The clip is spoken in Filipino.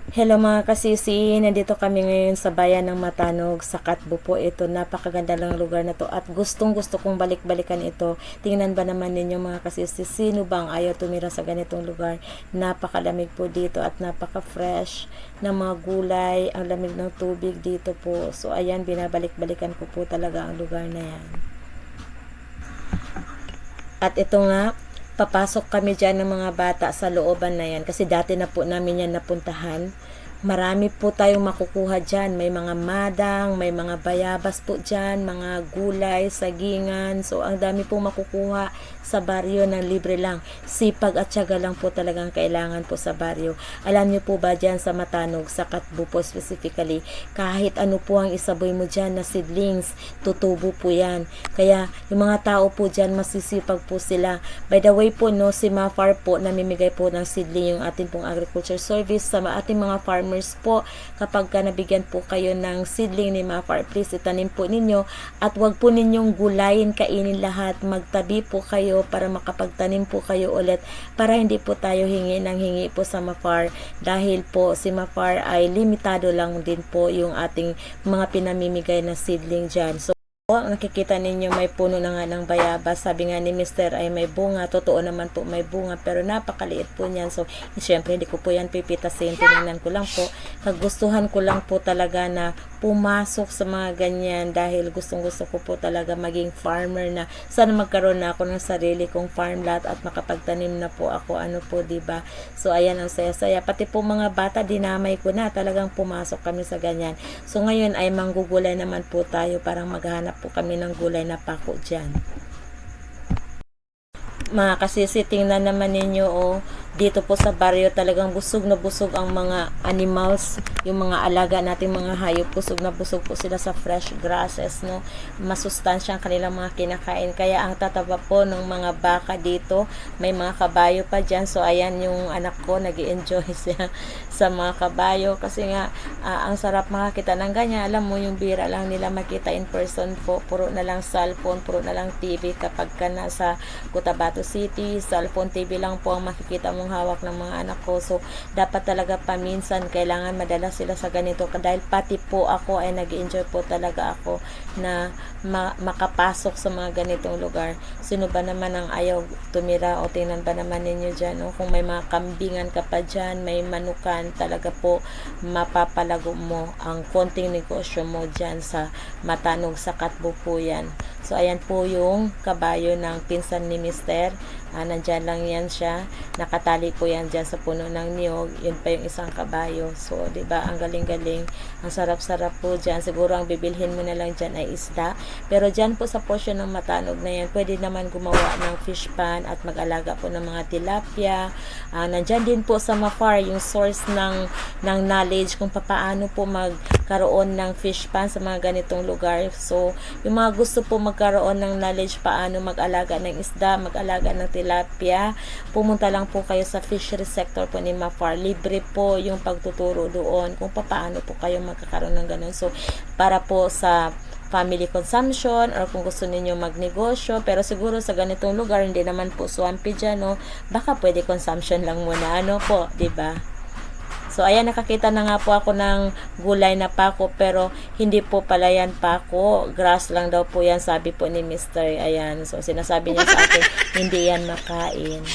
Hello mga kasisi, nandito kami ngayon sa bayan ng Matanog sa Katbo po ito. Napakaganda lang lugar na to at gustong gusto kong balik-balikan ito. Tingnan ba naman ninyo mga kasisi, sino bang ayaw tumira sa ganitong lugar? Napakalamig po dito at napaka-fresh ng mga gulay, ang lamig ng tubig dito po. So ayan, binabalik-balikan ko po talaga ang lugar na yan. At ito nga, papasok kami dyan ng mga bata sa looban na yan kasi dati na po namin yan napuntahan. Marami po tayong makukuha dyan. May mga madang, may mga bayabas po dyan, mga gulay, sagingan. So, ang dami po makukuha sa baryo ng libre lang. Sipag at tiyaga lang po talagang kailangan po sa baryo. Alam niyo po ba dyan sa Matanog, sa Katbo po specifically, kahit ano po ang isaboy mo dyan na seedlings, tutubo po yan. Kaya, yung mga tao po dyan, masisipag po sila. By the way po, no, si Mafar po, namimigay po ng seedling yung ating pong agriculture service sa ating mga farmers po. Kapag ka nabigyan po kayo ng seedling ni Mafar, please itanim po ninyo at wag po ninyong gulayin, kainin lahat. Magtabi po kayo para makapagtanim po kayo ulit para hindi po tayo hingi ng hingi po sa Mafar dahil po si Mafar ay limitado lang din po yung ating mga pinamimigay na seedling dyan. So, nakikita ninyo may puno na nga ng bayabas. Sabi nga ni Mr. ay may bunga. Totoo naman po may bunga pero napakaliit po niyan. So, syempre hindi ko po yan pipitasin. Tinignan ko lang po. Kagustuhan ko lang po talaga na pumasok sa mga ganyan dahil gustong gusto ko po talaga maging farmer na sana magkaroon na ako ng sarili kong farm lot at makapagtanim na po ako. Ano po, diba? So, ayan ang saya-saya. Pati po mga bata, dinamay ko na. Talagang pumasok kami sa ganyan. So, ngayon ay manggugulay naman po tayo. Parang maghanap po kami ng gulay na pako dyan. Mga kasisi, tingnan naman ninyo dito po sa baryo talagang busog na busog ang mga animals, yung mga alaga nating mga hayop, busog na busog po sila sa fresh grasses, no? Masustansya ang kanilang mga kinakain, kaya ang tataba po ng mga baka dito, may mga kabayo pa dyan. So ayan yung anak ko, nag-i-enjoy siya sa mga kabayo kasi nga ang sarap makakita ng ganyan. Alam mo, yung bira lang nila makita in person po, puro na lang cellphone, puro na lang TV. Kapag ka nasa Cotabato City, cellphone, TV lang po ang makikita mong hawak ng mga anak ko. So dapat talaga paminsan kailangan madala sila sa ganito dahil pati po ako ay nag-enjoy po talaga ako na makapasok sa mga ganitong lugar. Sino ba naman ang ayaw tumira? O tingnan ba naman ninyo dyan, kung may mga kambingan ka pa dyan, may manukan, talaga po mapapalago mo ang konting negosyo mo dyan sa Matanog, sa Katbo po yan. So ayan po yung kabayo ng pinsan ni Mr. Nandyan lang yan siya, nakatali po yan dyan sa puno ng niyog. Yun pa yung isang kabayo. So diba, ang galing-galing, ang sarap-sarap po dyan. Siguro ang bibilhin mo na lang dyan ay isda, pero dyan po sa portion ng Matanog na yan, pwede naman gumawa ng fish pan at mag-alaga po ng mga tilapia. Nandyan din po sa Mafar yung source ng knowledge kung paano po magkaroon ng fish pan sa mga ganitong lugar. So yung mga gusto po magkaroon ng knowledge paano mag-alaga ng isda, mag-alaga ng tilapia, pumunta lang po kayo sa fishery sector po ni Mafar. Libre po yung pagtuturo doon kung paano po kayo magkakaroon ng ganun. So para po sa family consumption or kung gusto niyo magnegosyo, pero siguro sa ganitong lugar hindi naman po swampy dyan, no? Baka pwede consumption lang muna, ano po, diba? So ayan, nakakita na nga po ako ng gulay na pako, pero hindi po pala yan pako, grass lang daw po yan, sabi po ni Mr. Ayan, so sinasabi niya sa akin hindi yan makain.